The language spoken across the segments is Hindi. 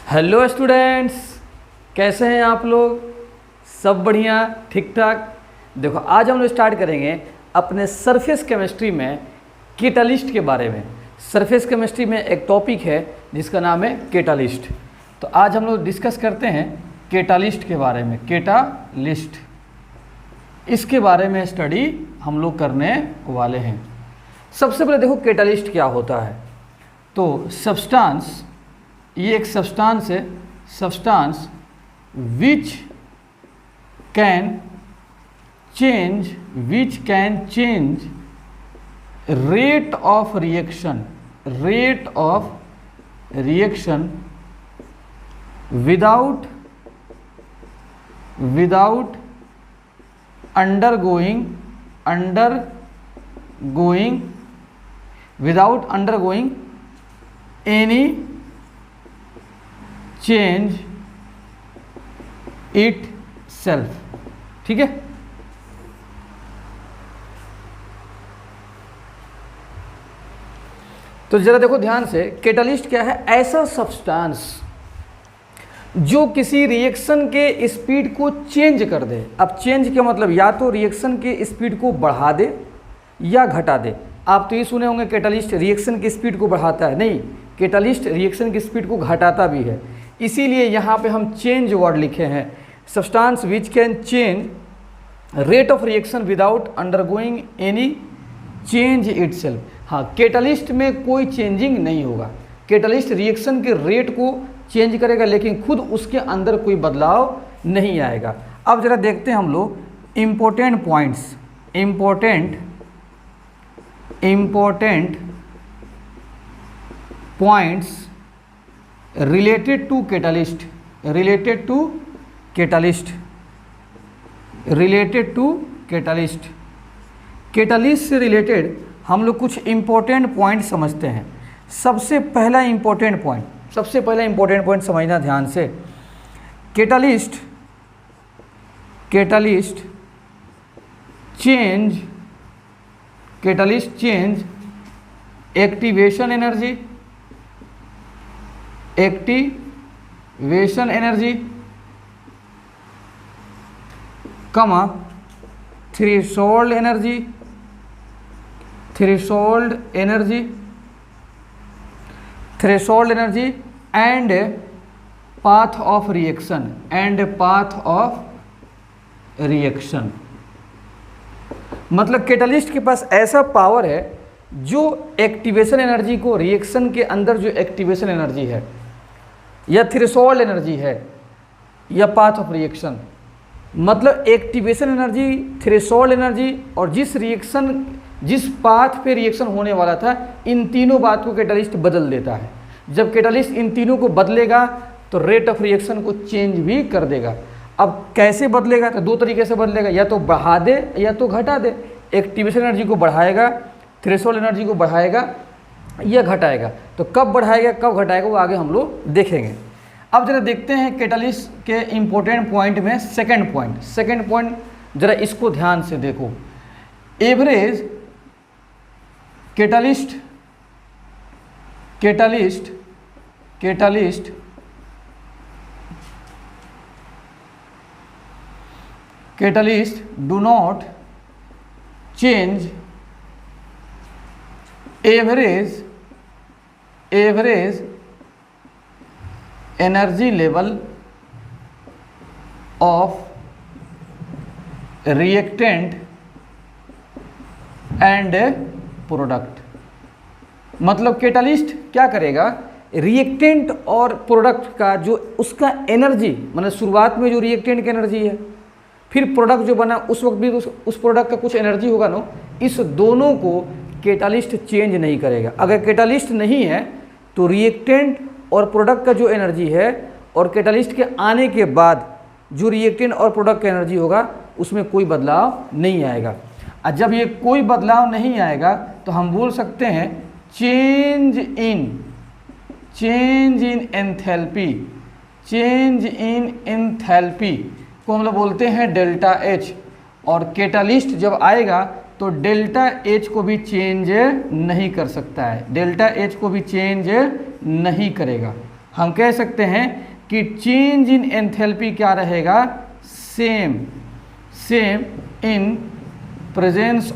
हेलो स्टूडेंट्स, कैसे हैं आप लोग? सब बढ़िया, ठीक ठाक। देखो, आज हम लोग स्टार्ट करेंगे अपने सरफेस केमिस्ट्री में कैटालिस्ट के बारे में। सरफेस केमिस्ट्री में एक टॉपिक है जिसका नाम है कैटालिस्ट। तो आज हम लोग डिस्कस करते हैं कैटालिस्ट के बारे में। कैटालिस्ट, इसके बारे में स्टडी हम लोग करने वाले हैं। सबसे पहले देखो कैटालिस्ट क्या होता है। तो सब्सटेंस, ये एक सब्सटेंस है, substance which can change rate of reaction without undergoing any change it self. ठीक है, तो जरा देखो ध्यान से, कैटालिस्ट क्या है? ऐसा सब्सटेंस जो किसी रिएक्शन के स्पीड को चेंज कर दे। अब चेंज का मतलब या तो रिएक्शन के स्पीड को बढ़ा दे या घटा दे। आप तो ये सुने होंगे कैटालिस्ट रिएक्शन की स्पीड को बढ़ाता है, नहीं, कैटालिस्ट रिएक्शन की स्पीड को घटाता भी है। इसीलिए यहाँ पे हम चेंज वर्ड लिखे हैं, substance which can change rate of reaction without undergoing any change itself. हाँ, कैटालिस्ट में कोई चेंजिंग नहीं होगा। कैटालिस्ट रिएक्शन के रेट को चेंज करेगा लेकिन खुद उसके अंदर कोई बदलाव नहीं आएगा। अब जरा देखते हैं हम लोग important points, important points related to catalyst catalyst से रिलेटेड हम लोग कुछ इम्पोर्टेंट पॉइंट समझते हैं। सबसे पहला इम्पोर्टेंट पॉइंट समझना ध्यान से। कैटालिस्ट चेंज एक्टिवेशन एनर्जी कमा threshold energy and path of reaction. मतलब कैटालिस्ट के पास ऐसा पावर है जो एक्टिवेशन एनर्जी को, रिएक्शन के अंदर जो एक्टिवेशन एनर्जी है या थ्रेशोल्ड एनर्जी है या पाथ ऑफ रिएक्शन, मतलब एक्टिवेशन एनर्जी, थ्रेशोल्ड एनर्जी और जिस पाथ पे रिएक्शन होने वाला था, इन तीनों बात को कैटालिस्ट बदल देता है। जब कैटालिस्ट इन तीनों को बदलेगा तो रेट ऑफ रिएक्शन को चेंज भी कर देगा। अब कैसे बदलेगा? तो दो तरीके से बदलेगा, या तो बढ़ा दे या तो घटा दे। एक्टिवेशन एनर्जी को बढ़ाएगा, थ्रेशोल्ड एनर्जी को बढ़ाएगा या घटाएगा। तो कब बढ़ाएगा कब घटाएगा वो आगे हम लोग देखेंगे। अब जरा देखते हैं कैटालिस्ट के इम्पोर्टेंट पॉइंट में सेकंड पॉइंट जरा इसको ध्यान से देखो। Average catalyst do not change average energy level of reactant and product. मतलब कैटालिस्ट क्या करेगा? रिएक्टेंट और प्रोडक्ट का जो उसका एनर्जी, मतलब शुरुआत में जो रिएक्टेंट की एनर्जी है, फिर प्रोडक्ट जो बना उस वक्त भी उस प्रोडक्ट का कुछ एनर्जी होगा ना, इस दोनों को कैटालिस्ट चेंज नहीं करेगा। अगर कैटालिस्ट नहीं है तो रिएक्टेंट और प्रोडक्ट का जो एनर्जी है और कैटालिस्ट के आने के बाद जो रिएक्टेंट और प्रोडक्ट का एनर्जी होगा उसमें कोई बदलाव नहीं आएगा। और जब ये कोई बदलाव नहीं आएगा तो हम बोल सकते हैं चेंज इन एंथैल्पी को हम लोग बोलते हैं डेल्टा एच। और कैटालिस्ट जब आएगा तो डेल्टा एच को भी चेंज नहीं कर सकता है, डेल्टा एच को भी चेंज नहीं करेगा। हम कह सकते हैं कि चेंज इन एंथैल्पी क्या रहेगा, same in presence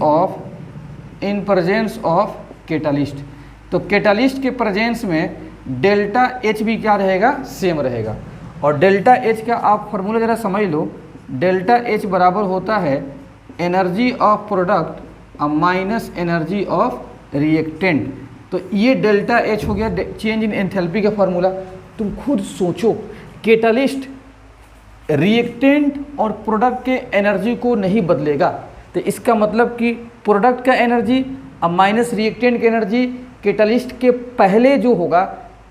of catalyst. तो कैटालिस्ट के प्रेजेंस में डेल्टा एच भी क्या रहेगा, सेम रहेगा। और डेल्टा एच का आप फॉर्मूला ज़रा समझ लो, डेल्टा एच बराबर होता है energy of product minus energy of reactant. तो ये डेल्टा एच हो गया चेंज इन एंथैल्पी का फॉर्मूला। तुम खुद सोचो, कैटालिस्ट रिएक्टेंट और प्रोडक्ट के एनर्जी को नहीं बदलेगा, तो इसका मतलब कि प्रोडक्ट का एनर्जी अब माइनस रिएक्टेंट की एनर्जी कैटालिस्ट के पहले जो होगा,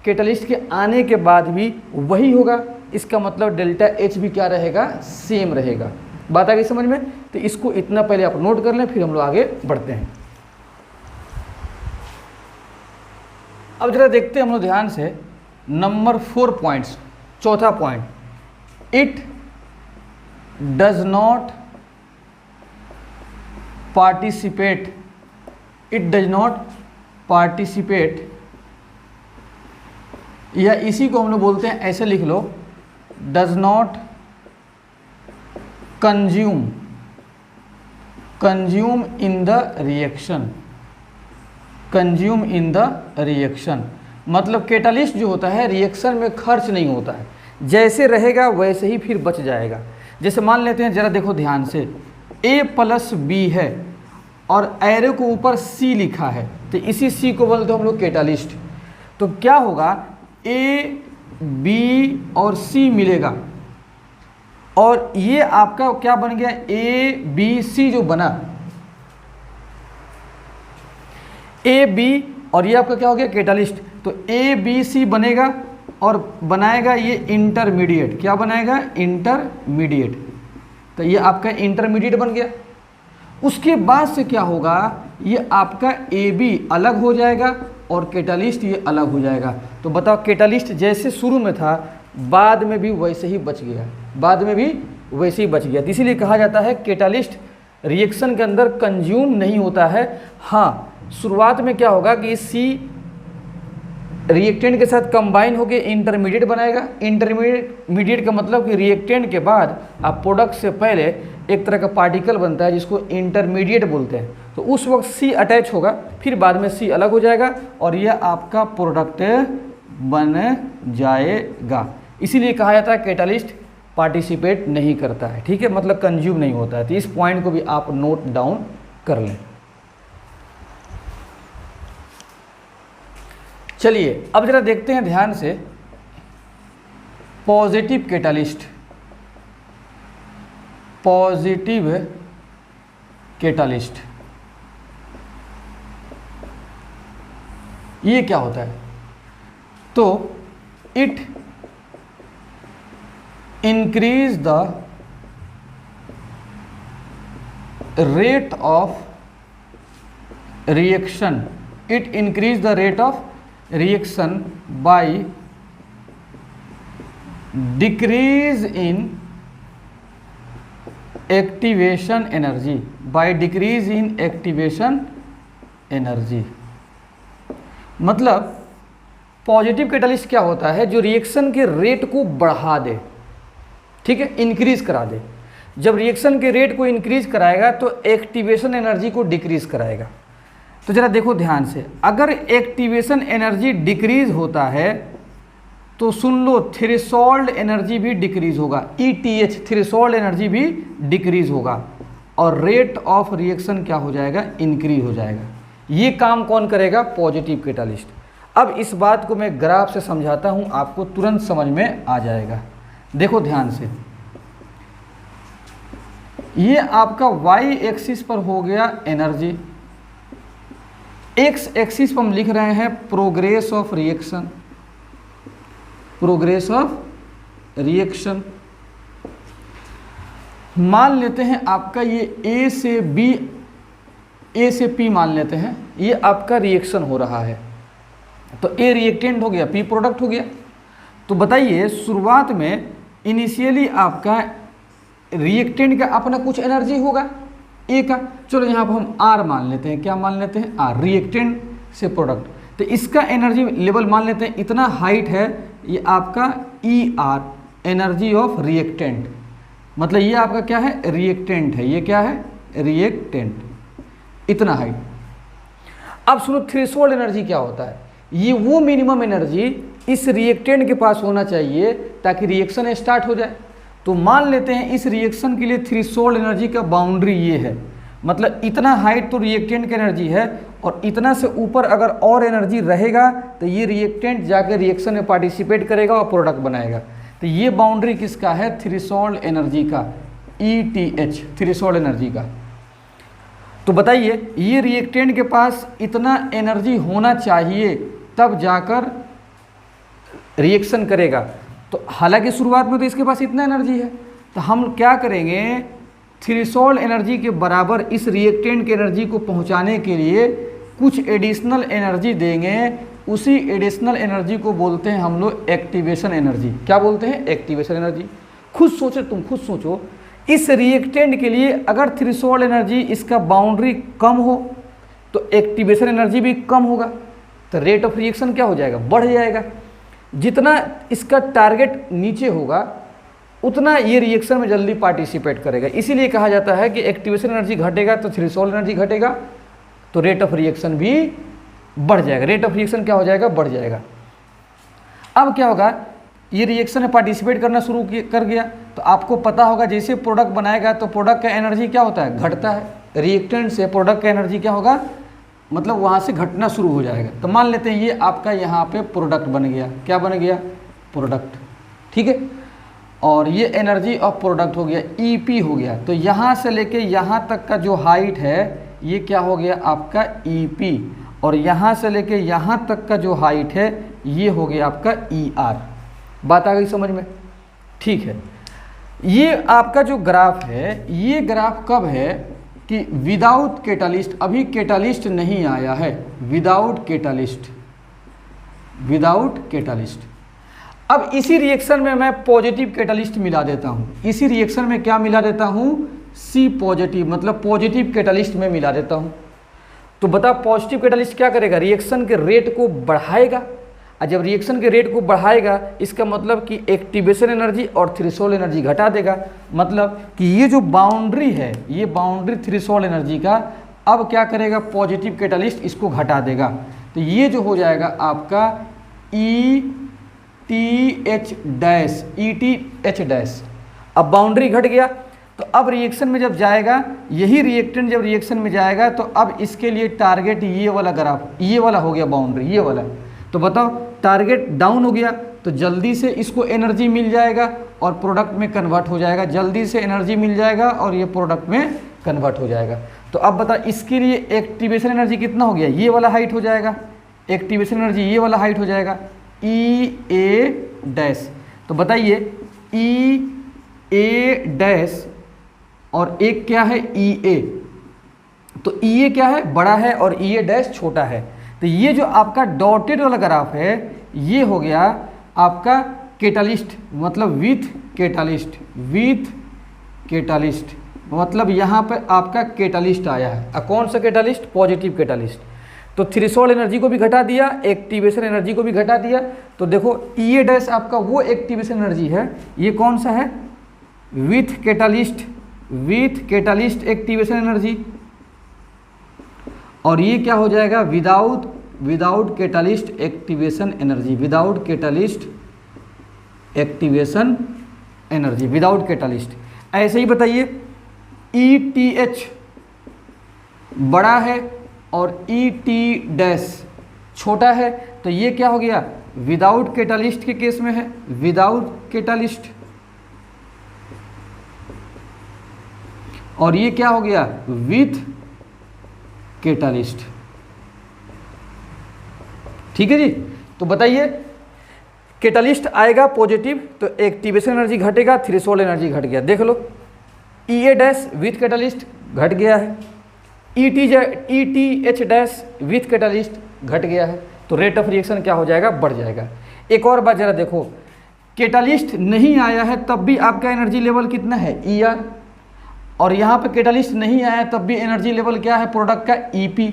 कैटालिस्ट के आने के बाद भी वही होगा। इसका मतलब डेल्टा एच भी क्या रहेगा, सेम रहेगा। बात आ गई समझ में? तो इसको इतना पहले आप नोट कर लें, फिर हम लोग आगे बढ़ते हैं। अब जरा देखते हैं हम लोग ध्यान से नंबर 4 पॉइंट्स। चौथा point, it does not participate, या इसी को हम लोग बोलते हैं, ऐसे लिख लो, does not consume in the reaction. मतलब कैटालिस्ट जो होता है रिएक्शन में खर्च नहीं होता है, जैसे रहेगा वैसे ही फिर बच जाएगा। जैसे मान लेते हैं, जरा देखो ध्यान से, A+B है और एरो के ऊपर C लिखा है, तो इसी C को बोलते हैं हम लोग कैटालिस्ट। तो क्या होगा, A, B और C मिलेगा और ये आपका क्या बन गया, ABC जो बना, AB और ये आपका क्या हो गया, कैटालिस्ट। तो ABC बनेगा और बनाएगा ये इंटरमीडिएट। क्या बनाएगा, इंटरमीडिएट। तो ये आपका इंटरमीडिएट बन गया। उसके बाद से क्या होगा, ये आपका AB अलग हो जाएगा और कैटालिस्ट ये अलग हो जाएगा। तो बताओ, कैटालिस्ट जैसे शुरू में था बाद में भी वैसे ही बच गया, तो इसीलिए कहा जाता है कैटालिस्ट रिएक्शन के अंदर कंज्यूम नहीं होता है। हाँ, शुरुआत में क्या होगा कि C रिएक्टेंट के साथ कंबाइन होकर इंटरमीडिएट बनाएगा। इंटरमीडिएट का मतलब कि रिएक्टेंट के बाद आप प्रोडक्ट से पहले एक तरह का पार्टिकल बनता है जिसको इंटरमीडिएट बोलते हैं। तो उस वक्त C अटैच होगा, फिर बाद में C अलग हो जाएगा और यह आपका प्रोडक्ट बन जाएगा। इसीलिए कहा जाता है कैटालिस्ट पार्टिसिपेट नहीं करता है, ठीक है, मतलब कंज्यूम नहीं होता है। तो इस पॉइंट को भी आप नोट डाउन कर लें। चलिए अब जरा देखते हैं ध्यान से पॉजिटिव कैटालिस्ट ये क्या होता है। तो it increase the rate of reaction, by decrease in activation energy। मतलब पॉजिटिव कैटालिस्ट क्या होता है, जो रिएक्शन के रेट को बढ़ा दे, ठीक है, इंक्रीज करा दे। जब रिएक्शन के रेट को इंक्रीज कराएगा तो एक्टिवेशन एनर्जी को डिक्रीज कराएगा। तो जरा देखो ध्यान से, अगर एक्टिवेशन एनर्जी डिक्रीज होता है तो सुन लो थ्रेशोल्ड एनर्जी भी डिक्रीज होगा, ETH थ्रेशोल्ड एनर्जी भी डिक्रीज होगा और रेट ऑफ रिएक्शन क्या हो जाएगा, इंक्रीज हो जाएगा। ये काम कौन करेगा, पॉजिटिव कैटालिस्ट। अब इस बात को मैं ग्राफ से समझाता हूं, आपको तुरंत समझ में आ जाएगा। देखो ध्यान से, ये आपका y एक्सिस पर हो गया एनर्जी, x एक्सिस पर हम लिख रहे हैं प्रोग्रेस ऑफ रिएक्शन। मान लेते हैं आपका ये A से P मान लेते हैं, ये आपका रिएक्शन हो रहा है। तो A रिएक्टेंट हो गया, P प्रोडक्ट हो गया। तो बताइए, शुरुआत में इनिशियली आपका रिएक्टेंट का अपना कुछ एनर्जी होगा A का, चलो यहाँ पर हम R मान लेते हैं। क्या मान लेते हैं, R, रिएक्टेंट से प्रोडक्ट। तो इसका एनर्जी लेवल मान लेते हैं इतना हाइट है ये आपका E R, energy of reactant, मतलब ये आपका क्या है, रिएक्टेंट है, ये क्या है, रिएक्टेंट, इतना हाइट। अब सुनो थ्रेशोल्ड एनर्जी क्या होता है, ये वो मिनिमम एनर्जी इस रिएक्टेंट के पास होना चाहिए ताकि रिएक्शन स्टार्ट हो जाए। तो मान लेते हैं इस रिएक्शन के लिए थ्रेशोल्ड एनर्जी का बाउंड्री ये है, मतलब इतना हाइट तो रिएक्टेंट की एनर्जी है और इतना से ऊपर अगर और एनर्जी रहेगा तो ये रिएक्टेंट जाकर रिएक्शन में पार्टिसिपेट करेगा और प्रोडक्ट बनाएगा। तो ये बाउंड्री किसका है, थ्रेशोल्ड एनर्जी का, ETH, थ्रेशोल्ड एनर्जी का। तो बताइए ये रिएक्टेंट के पास इतना एनर्जी होना चाहिए तब जाकर रिएक्शन करेगा। तो हालांकि शुरुआत में तो इसके पास इतना एनर्जी है, तो हम क्या करेंगे, थ्रेशोल्ड एनर्जी के बराबर इस रिएक्टेंट की एनर्जी को पहुंचाने के लिए कुछ एडिशनल एनर्जी देंगे। उसी एडिशनल एनर्जी को बोलते हैं हम लोग एक्टिवेशन एनर्जी। क्या बोलते हैं, एक्टिवेशन एनर्जी। खुद सोचो, तुम खुद सोचो, इस रिएक्टेंट के लिए अगर थ्रेशोल्ड एनर्जी इसका बाउंड्री कम हो तो एक्टिवेशन एनर्जी भी कम होगा, तो रेट ऑफ रिएक्शन क्या हो जाएगा, बढ़ जाएगा। जितना इसका टारगेट नीचे होगा उतना ये रिएक्शन में जल्दी पार्टिसिपेट करेगा। इसीलिए कहा जाता है कि एक्टिवेशन एनर्जी घटेगा तो थ्रेशोल्ड एनर्जी घटेगा, तो रेट ऑफ रिएक्शन भी बढ़ जाएगा। रेट ऑफ रिएक्शन क्या हो जाएगा, बढ़ जाएगा। अब क्या होगा, ये रिएक्शन में पार्टिसिपेट करना शुरू कर गया, तो आपको पता होगा जैसे प्रोडक्ट बनाएगा तो प्रोडक्ट का एनर्जी क्या होता है, घटता है। रिएक्टेंट से प्रोडक्ट का एनर्जी क्या होगा, मतलब वहाँ से घटना शुरू हो जाएगा। तो मान लेते हैं ये आपका यहाँ पे प्रोडक्ट बन गया, क्या बन गया, प्रोडक्ट, ठीक है। और ये एनर्जी ऑफ प्रोडक्ट हो गया, EP हो गया। तो यहाँ से लेके यहाँ तक का जो हाइट है ये क्या हो गया आपका EP, और यहाँ से लेके यहाँ तक का जो हाइट है ये हो गया आपका ER। बात आ गई समझ में, ठीक है। ये आपका जो ग्राफ है, ये ग्राफ कब है कि विदाउट कैटालिस्ट, अभी कैटालिस्ट नहीं आया है, विदाउट कैटालिस्ट, विदाउट कैटालिस्ट। अब इसी रिएक्शन में मैं पॉजिटिव कैटालिस्ट मिला देता हूँ, इसी रिएक्शन में क्या मिला देता हूँ, C पॉजिटिव, मतलब पॉजिटिव कैटालिस्ट में मिला देता हूँ। तो बता पॉजिटिव कैटालिस्ट क्या करेगा, रिएक्शन के रेट को बढ़ाएगा, और जब रिएक्शन के रेट को बढ़ाएगा इसका मतलब कि एक्टिवेशन एनर्जी और थ्रेशोल्ड एनर्जी घटा देगा। मतलब कि ये जो बाउंड्री है, ये बाउंड्री थ्रेशोल्ड एनर्जी का, अब क्या करेगा पॉजिटिव कैटालिस्ट, इसको घटा देगा। तो ये जो हो जाएगा आपका ETH डैश। अब बाउंड्री घट गया, तो अब रिएक्शन में जब जाएगा, यही रिएक्टेंट जब रिएक्शन में जाएगा तो अब इसके लिए टारगेट ये वाला ग्राफ, ये वाला हो गया बाउंड्री, ये वाला। तो बताओ टारगेट डाउन हो गया तो जल्दी से इसको एनर्जी मिल जाएगा और प्रोडक्ट में कन्वर्ट हो जाएगा, जल्दी से एनर्जी मिल जाएगा और ये प्रोडक्ट में कन्वर्ट हो जाएगा। तो अब बता इसके लिए एक्टिवेशन एनर्जी कितना हो गया, ये वाला हाइट हो जाएगा, एक्टिवेशन एनर्जी ये वाला हाइट हो जाएगा, EA डैश। तो बताइए EA डैश और एक क्या है EA, तो EA क्या है, बड़ा है और EA डैश छोटा है। तो ये जो आपका डॉटेड वाला ग्राफ है ये हो गया आपका कैटालिस्ट, मतलब विथ कैटालिस्ट, विथ कैटालिस्ट, मतलब यहाँ पर आपका कैटालिस्ट आया है। कौन सा कैटालिस्ट, पॉजिटिव कैटालिस्ट। तो थ्रेशोल्ड एनर्जी को भी घटा दिया, एक्टिवेशन एनर्जी को भी घटा दिया। तो देखो EA डैश आपका वो एक्टिवेशन एनर्जी है, ये कौन सा है, with catalyst, with catalyst activation energy. और ये क्या हो जाएगा, without catalyst activation energy, without catalyst activation energy, without catalyst. ऐसे ही बताइए ETH बड़ा है और ET डैश छोटा है, तो ये क्या हो गया, विदाउट कैटालिस्ट के केस में है, विदाउट कैटालिस्ट। और ये क्या हो गया, विथ कैटालिस्ट। ठीक है जी। तो बताइए कैटालिस्ट आएगा पॉजिटिव तो एक्टिवेशन एनर्जी घटेगा, थ्रेशोल्ड एनर्जी घट गया। देख लो EA डैश विथ कैटालिस्ट घट गया है, ETH डैश विथ कैटालिस्ट घट गया है। तो रेट ऑफ रिएक्शन क्या हो जाएगा, बढ़ जाएगा। एक और बात जरा देखो, कैटालिस्ट नहीं आया है तब भी आपका एनर्जी लेवल कितना है, ER, और यहाँ पे कैटालिस्ट नहीं आया तब भी एनर्जी लेवल क्या है प्रोडक्ट का, EP,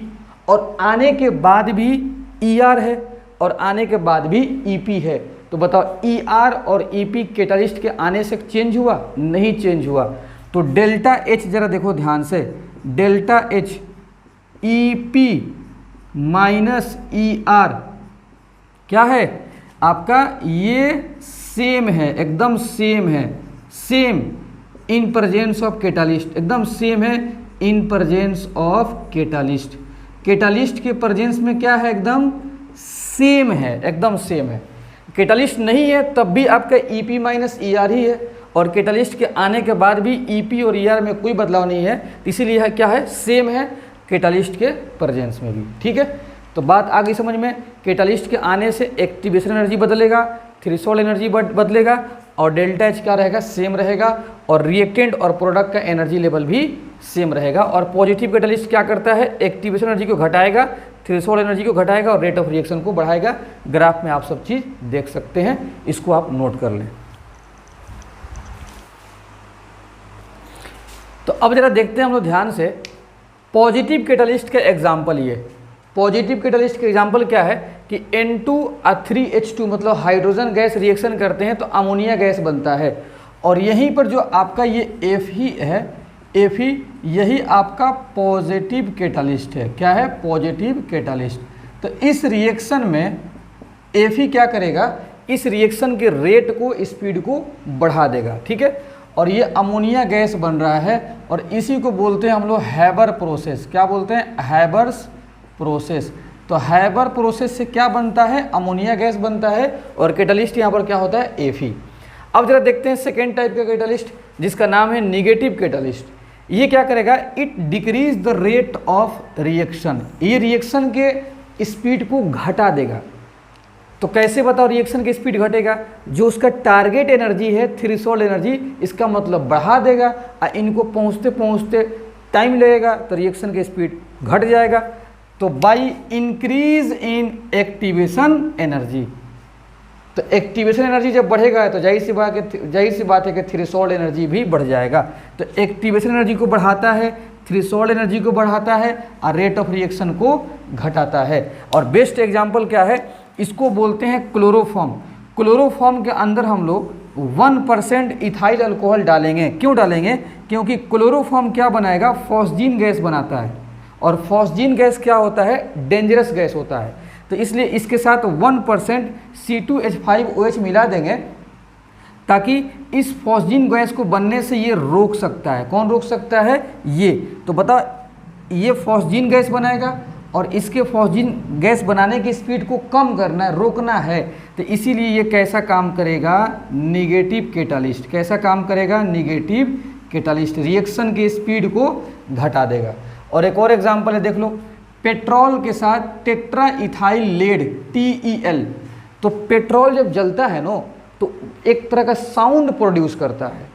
और आने के बाद भी ER है और आने के बाद भी EP है। तो बताओ ER और EP कैटालिस्ट के आने से चेंज हुआ? नहीं चेंज हुआ। तो डेल्टा H जरा देखो ध्यान से, delta H EP minus ER क्या है आपका? ये सेम है, एकदम सेम है, same in presence of catalyst, एकदम सेम है in presence of catalyst. Catalyst के प्रेजेंस में क्या है? एकदम सेम है, एकदम सेम है। कैटालिस्ट नहीं है तब भी आपका EP माइनस ER ही है, और कैटालिस्ट के आने के बाद भी EP और ER में कोई बदलाव नहीं है, इसीलिए है क्या है? सेम है कैटालिस्ट के प्रेजेंस में भी। ठीक है, तो बात आ गई समझ में। कैटालिस्ट के आने से एक्टिवेशन एनर्जी बदलेगा, थ्रेशोल्ड एनर्जी बदलेगा, और डेल्टा H क्या रहेगा? सेम रहेगा, और रिएक्टेंट और प्रोडक्ट का एनर्जी लेवल भी सेम रहेगा। और पॉजिटिव कैटालिस्ट क्या करता है? एक्टिवेशन एनर्जी को घटाएगा, थ्रेशोल्ड एनर्जी को घटाएगा, और रेट ऑफ रिएक्शन को बढ़ाएगा। ग्राफ में आप सब चीज़ देख सकते हैं, इसको आप नोट कर लें। तो अब जरा देखते हैं हम लोग ध्यान से पॉजिटिव कैटालिस्ट का एग्जाम्पल। ये पॉजिटिव कैटालिस्ट का एग्जाम्पल क्या है कि N2 मतलब हाइड्रोजन गैस रिएक्शन करते हैं तो अमोनिया गैस बनता है, और यहीं पर जो आपका ये Fe है, Fe यही आपका पॉजिटिव कैटालिस्ट है। क्या है? Positive catalyst. तो इस रिएक्शन में Fe क्या करेगा? इस रिएक्शन के रेट को, स्पीड को बढ़ा देगा। ठीक है, और ये अमोनिया गैस बन रहा है, और इसी को बोलते हैं हम लोग हैबर प्रोसेस। क्या बोलते हैं? Haber's process. तो हैबर प्रोसेस से क्या बनता है? अमोनिया गैस बनता है, और कैटालिस्ट यहाँ पर क्या होता है? Fe। अब जरा देखते हैं सेकेंड टाइप का कैटालिस्ट, जिसका नाम है निगेटिव कैटालिस्ट। ये क्या करेगा? It decrease the rate of reaction. ये रिएक्शन के स्पीड को घटा देगा। तो कैसे बताओ रिएक्शन की स्पीड घटेगा? जो उसका टारगेट एनर्जी है, थ्रेशोल्ड एनर्जी, इसका मतलब बढ़ा देगा, और इनको पहुँचते पहुँचते टाइम लगेगा, तो रिएक्शन की स्पीड घट जाएगा। तो by increase in activation energy, तो एक्टिवेशन एनर्जी जब बढ़ेगा तो जाहिर सी बात है कि थ्रेशोल्ड एनर्जी भी बढ़ जाएगा। तो एक्टिवेशन एनर्जी को बढ़ाता है, थ्रेशोल्ड एनर्जी को बढ़ाता है, और रेट ऑफ रिएक्शन को घटाता है। और बेस्ट एग्जांपल क्या है? इसको बोलते हैं क्लोरोफॉर्म। क्लोरोफॉर्म के अंदर हम लोग 1% इथाइल अल्कोहल डालेंगे। क्यों डालेंगे? क्योंकि क्लोरोफॉर्म क्या बनाएगा? फॉस्जीन गैस बनाता है, और फॉस्जीन गैस क्या होता है? डेंजरस गैस होता है। तो इसलिए इसके साथ 1% C2H5OH मिला देंगे, ताकि इस फॉस्जीन गैस को बनने से ये रोक सकता है। कौन रोक सकता है? ये। तो बता, ये फॉस्जीन गैस बनाएगा, और इसके फॉस्जीन गैस बनाने की स्पीड को कम करना है, रोकना है। तो इसीलिए ये कैसा काम करेगा? Negative catalyst. कैसा काम करेगा? Negative catalyst. रिएक्शन की स्पीड को घटा देगा। और एक और एग्जांपल है, देख लो, पेट्रोल के साथ टेट्रा इथाइल लेड TEL। तो पेट्रोल जब जलता है ना, तो एक तरह का साउंड प्रोड्यूस करता है,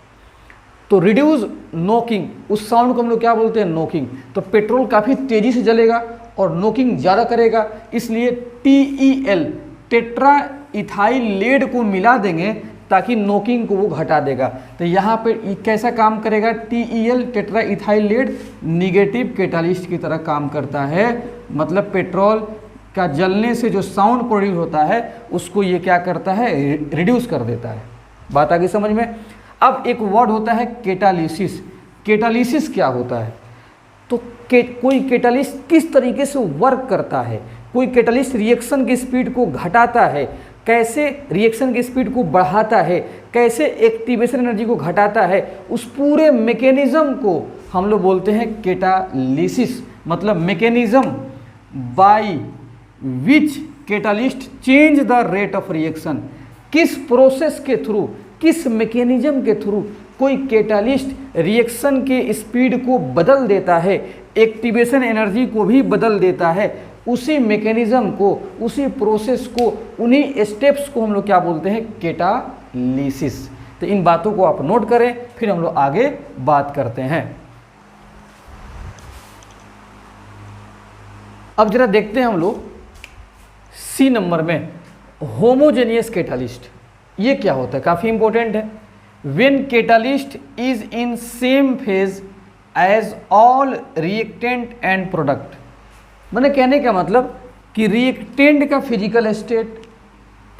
तो रिड्यूस नोकिंग, उस साउंड को हम लोग क्या बोलते हैं? नोकिंग। तो पेट्रोल काफ़ी तेज़ी से जलेगा और नोकिंग ज़्यादा करेगा, इसलिए TEL टेट्रा इथाइल लेड को मिला देंगे, ताकि नोकिंग को वो घटा देगा। तो यहाँ पे कैसा काम करेगा? TEL tetraethyl lead negative catalyst की तरह काम करता है। मतलब पेट्रोल का जलने से जो साउंड प्रोड्यूस होता है, उसको ये क्या करता है? रिड्यूस कर देता है। बात आ गई समझ में? अब एक वर्ड होता है कैटालिसिस। कैटालिसिस क्या होता है? तो कोई कैटालिस्ट किस तरीके से वर्क करता है? कोई कैटालिस्ट रिएक्शन की स्पीड को घटाता है, कैसे रिएक्शन की स्पीड को बढ़ाता है, कैसे एक्टिवेशन एनर्जी को घटाता है, उस पूरे मैकेनिज्म को हम लोग बोलते हैं कैटालिसिस। मतलब mechanism by which catalyst change the rate of reaction. किस प्रोसेस के थ्रू, किस मैकेनिज्म के थ्रू कोई कैटालिस्ट रिएक्शन के स्पीड को बदल देता है, एक्टिवेशन एनर्जी को भी बदल देता है, उसी मैकेनिज्म को, उसी प्रोसेस को, उन्हीं स्टेप्स को हम लोग क्या बोलते हैं? कैटालिसिस। तो इन बातों को आप नोट करें, फिर हम लोग आगे बात करते हैं। अब जरा देखते हैं हम लोग C नंबर में होमोजेनियस कैटालिस्ट। ये क्या होता है? काफ़ी इंपॉर्टेंट है। When catalyst is in same phase as all reactant and product. मैंने कहने का मतलब कि रिएक्टेंट का फिजिकल स्टेट,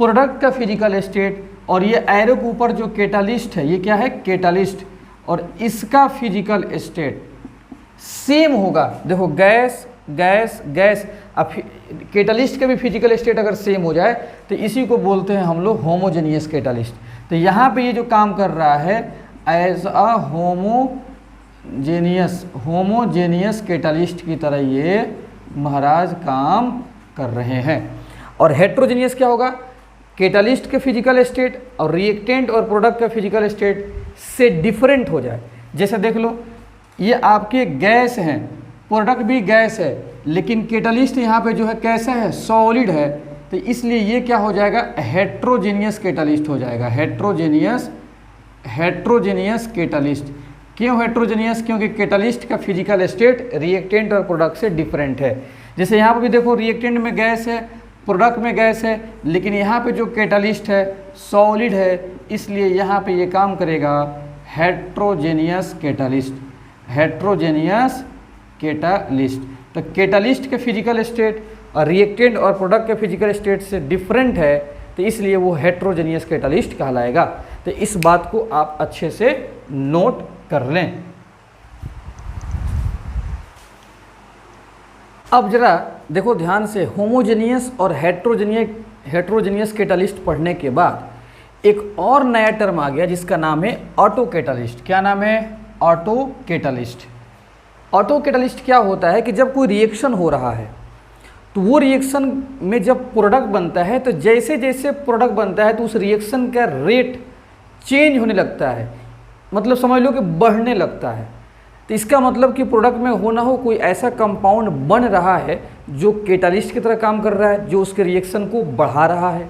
प्रोडक्ट का फिजिकल स्टेट, और ये एरो के ऊपर जो कैटालिस्ट है ये क्या है, कैटालिस्ट, और इसका फिजिकल स्टेट सेम होगा। देखो गैस गैस गैस, अब कैटालिस्ट का भी फिजिकल स्टेट अगर सेम हो जाए तो इसी को बोलते हैं हम लोग होमोजेनियस कैटालिस्ट। तो यहाँ पे ये जो काम कर रहा है एज अ होमोजेनियस कैटालिस्ट की तरह ये महाराज काम कर रहे हैं। और हेट्रोजेनियस क्या होगा, कैटालिस्ट के फिजिकल स्टेट और रिएक्टेंट और प्रोडक्ट का फिजिकल स्टेट से डिफरेंट हो जाए। जैसे देख लो ये आपके गैस हैं, प्रोडक्ट भी गैस है, लेकिन कैटालिस्ट यहाँ पे जो है कैसा है, सॉलिड है, तो इसलिए ये क्या हो जाएगा, हेट्रोजेनियस कैटालिस्ट हो जाएगा। Heterogeneous catalyst. क्यों हेट्रोजेनियस, क्योंकि कैटालिस्ट का फिजिकल स्टेट रिएक्टेंट और प्रोडक्ट से डिफरेंट है। जैसे यहाँ पर भी देखो रिएक्टेंट में गैस है, प्रोडक्ट में गैस है, लेकिन यहाँ पे जो कैटालिस्ट है सॉलिड है, इसलिए यहाँ पे ये काम करेगा हेट्रोजेनियस कैटालिस्ट। हेट्रोजेनियस कैटालिस्ट, तो कैटालिस्ट के फिजिकल स्टेट और रिएक्टेंट और प्रोडक्ट के फिजिकल स्टेट से डिफरेंट है, तो इसलिए वो हेट्रोजेनियस कैटालिस्ट कहलाएगा। तो इस बात को आप अच्छे से नोट कर लें। अब जरा देखो ध्यान से, होमोजेनियस और हेट्रोजेनियस कैटालिस्ट पढ़ने के बाद एक और नया टर्म आ गया जिसका नाम है ऑटो कैटालिस्ट। क्या नाम है, ऑटो कैटालिस्ट। ऑटो कैटालिस्ट क्या होता है कि जब कोई रिएक्शन हो रहा है तो वो रिएक्शन में जब प्रोडक्ट बनता है तो जैसे जैसे प्रोडक्ट बनता है तो उस रिएक्शन का रेट चेंज होने लगता है, मतलब समझ लो कि बढ़ने लगता है। तो इसका मतलब कि प्रोडक्ट में हो ना हो कोई ऐसा कंपाउंड बन रहा है जो कैटालिस्ट की तरह काम कर रहा है, जो उसके रिएक्शन को बढ़ा रहा है।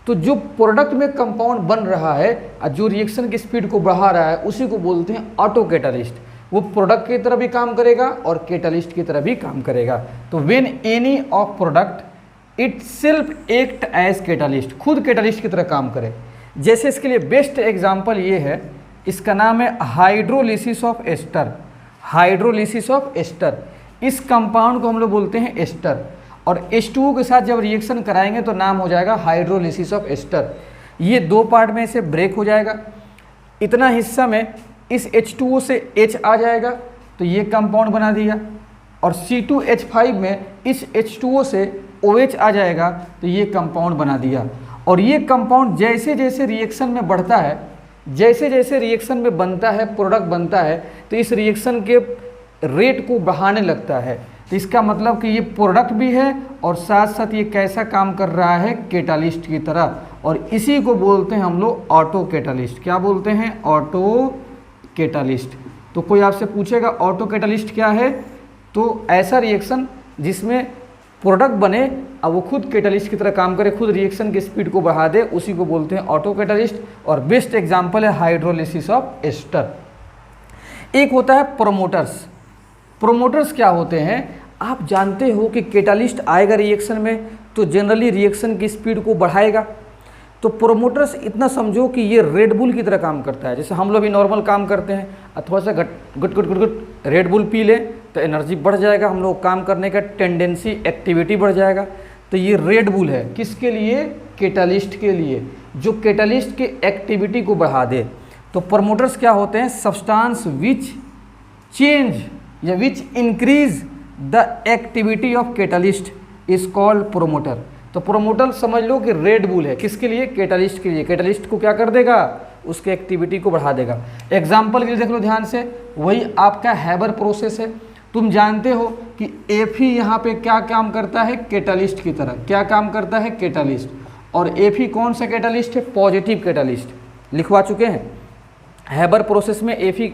तो जो प्रोडक्ट में कंपाउंड बन रहा है और जो रिएक्शन की स्पीड को बढ़ा रहा है उसी को बोलते हैं ऑटो कैटालिस्ट। वो प्रोडक्ट की तरह भी काम करेगा और कैटालिस्ट की तरह भी काम करेगा। तो when any of product itself act as catalyst, खुद कैटालिस्ट की तरह काम करे। जैसे इसके लिए बेस्ट एग्जांपल ये है, इसका नाम है hydrolysis of ester. Hydrolysis of ester, इस कंपाउंड को हम लोग बोलते हैं एस्टर, और H2O के साथ जब रिएक्शन कराएंगे तो नाम हो जाएगा हाइड्रोलिसिस ऑफ एस्टर। ये दो पार्ट में से ब्रेक हो जाएगा, इतना हिस्सा में इस H2O से H आ जाएगा तो ये कंपाउंड बना दिया, और C2H5 में इस H2O से OH आ जाएगा तो ये कंपाउंड बना दिया। और ये कंपाउंड जैसे जैसे रिएक्शन में बढ़ता है, जैसे जैसे रिएक्शन में बनता है, प्रोडक्ट बनता है, तो इस रिएक्शन के रेट को बढ़ाने लगता है। तो इसका मतलब कि ये प्रोडक्ट भी है और साथ साथ ये कैसा काम कर रहा है, कैटालिस्ट की तरह, और इसी को बोलते हैं हम लोग ऑटो कैटालिस्ट। क्या बोलते हैं, ऑटो कैटालिस्ट। तो कोई आपसे पूछेगा ऑटो कैटालिस्ट क्या है, तो ऐसा रिएक्शन जिसमें प्रोडक्ट बने और वो खुद कैटालिस्ट की तरह काम करे, खुद रिएक्शन की स्पीड को बढ़ा दे, उसी को बोलते हैं ऑटो कैटालिस्ट। और बेस्ट एग्जांपल है हाइड्रोलिसिस ऑफ एस्टर। एक होता है प्रोमोटर्स। प्रोमोटर्स क्या होते हैं, आप जानते हो कि कैटालिस्ट आएगा रिएक्शन में तो जनरली रिएक्शन की स्पीड को बढ़ाएगा। तो प्रोमोटर्स इतना समझो कि ये रेड बुल की तरह काम करता है। जैसे हम लोग भी नॉर्मल काम करते हैं, अथवा से गुट रेड बुल पी लें तो एनर्जी बढ़ जाएगा, हम लोग काम करने का टेंडेंसी, एक्टिविटी बढ़ जाएगा। तो ये रेड बुल है किसके लिए, कैटालिस्ट के लिए, जो कैटालिस्ट के एक्टिविटी को बढ़ा दे। तो प्रोमोटर्स क्या होते हैं, सब्सटेंस विच चेंज या which increase the activity of catalyst is called promoter. तो प्रोमोटर समझ लो कि रेड बुल है किसके लिए, कैटालिस्ट के लिए। कैटालिस्ट को क्या कर देगा, उसके एक्टिविटी को बढ़ा देगा। एग्जाम्पल के लिए देख लो ध्यान से, वही आपका हैबर प्रोसेस है। तुम जानते हो कि Fe यहाँ पे क्या काम करता है, कैटालिस्ट की तरह। क्या काम करता है, कैटालिस्ट। और Fe कौन सा कैटालिस्ट है, पॉजिटिव कैटालिस्ट, लिखवा चुके हैं। हैबर प्रोसेस में Fe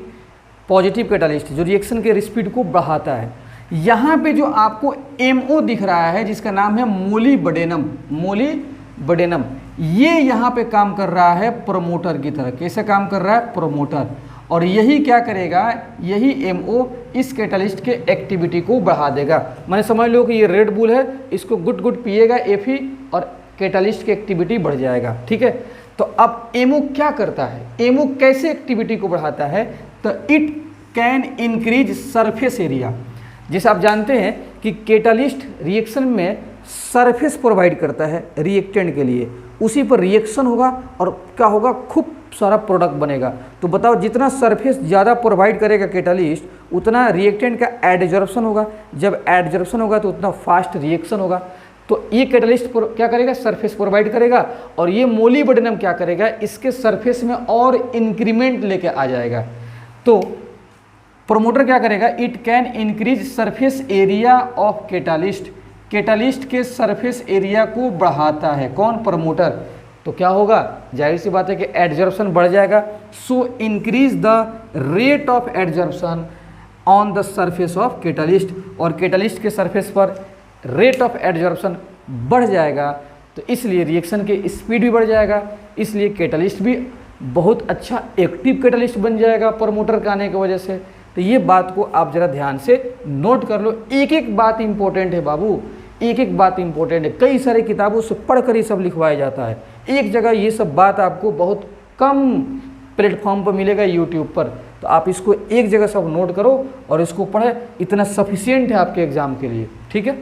पॉजिटिव कैटालिस्ट जो रिएक्शन के स्पीड को बढ़ाता है। यहाँ पे जो आपको MO दिख रहा है जिसका नाम है मोलिब्डेनम, मोलिब्डेनम, ये यहाँ पे काम कर रहा है प्रोमोटर की तरह। कैसे काम कर रहा है, प्रोमोटर। और यही क्या करेगा, यही MO इस कैटालिस्ट के एक्टिविटी को बढ़ा देगा। मैंने समझ लो कि ये रेड बुल है, इसको गुट गुट पिएगा Fe और कैटालिस्ट की एक्टिविटी बढ़ जाएगा। ठीक है, तो अब MO क्या करता है, MO कैसे एक्टिविटी को बढ़ाता है, तो it can increase surface area. जैसे आप जानते हैं कि कैटालिस्ट रिएक्शन में सरफेस प्रोवाइड करता है रिएक्टेंट के लिए, उसी पर रिएक्शन होगा और क्या होगा, खूब सारा प्रोडक्ट बनेगा। तो बताओ जितना सरफेस ज़्यादा प्रोवाइड करेगा कैटालिस्ट उतना रिएक्टेंट का एडजॉर्प्शन होगा, जब एडजॉर्प्शन होगा तो उतना फास्ट रिएक्शन होगा। तो ये कैटालिस्ट क्या करेगा, सरफेस प्रोवाइड करेगा और ये मोलिब्डेनम क्या करेगा, इसके सरफेस में और इंक्रीमेंट लेके आ जाएगा। तो प्रोमोटर क्या करेगा, it can increase surface area of catalyst, catalyst के सरफेस एरिया को बढ़ाता है कौन, प्रोमोटर। तो क्या होगा, जाहिर सी बात है कि एडजॉर्प्शन बढ़ जाएगा। So increase the rate of adsorption on the surface of catalyst, और कैटालिस्ट के सरफेस पर रेट ऑफ एडजॉर्प्शन बढ़ जाएगा तो इसलिए रिएक्शन के स्पीड भी बढ़ जाएगा, इसलिए कैटालिस्ट भी बहुत अच्छा एक्टिव कैटालिस्ट बन जाएगा प्रमोटर के आने की वजह से। तो ये बात को आप ज़रा ध्यान से नोट कर लो, एक एक बात इंपॉर्टेंट है बाबू, एक एक बात इंपॉर्टेंट है। कई सारे किताबों से पढ़कर ये सब लिखवाया जाता है, एक जगह ये सब बात आपको बहुत कम प्लेटफॉर्म पर मिलेगा यूट्यूब पर। तो आप इसको एक जगह सब नोट करो और इसको पढ़े, इतना सफिशियंट है आपके एग्जाम के लिए, ठीक है।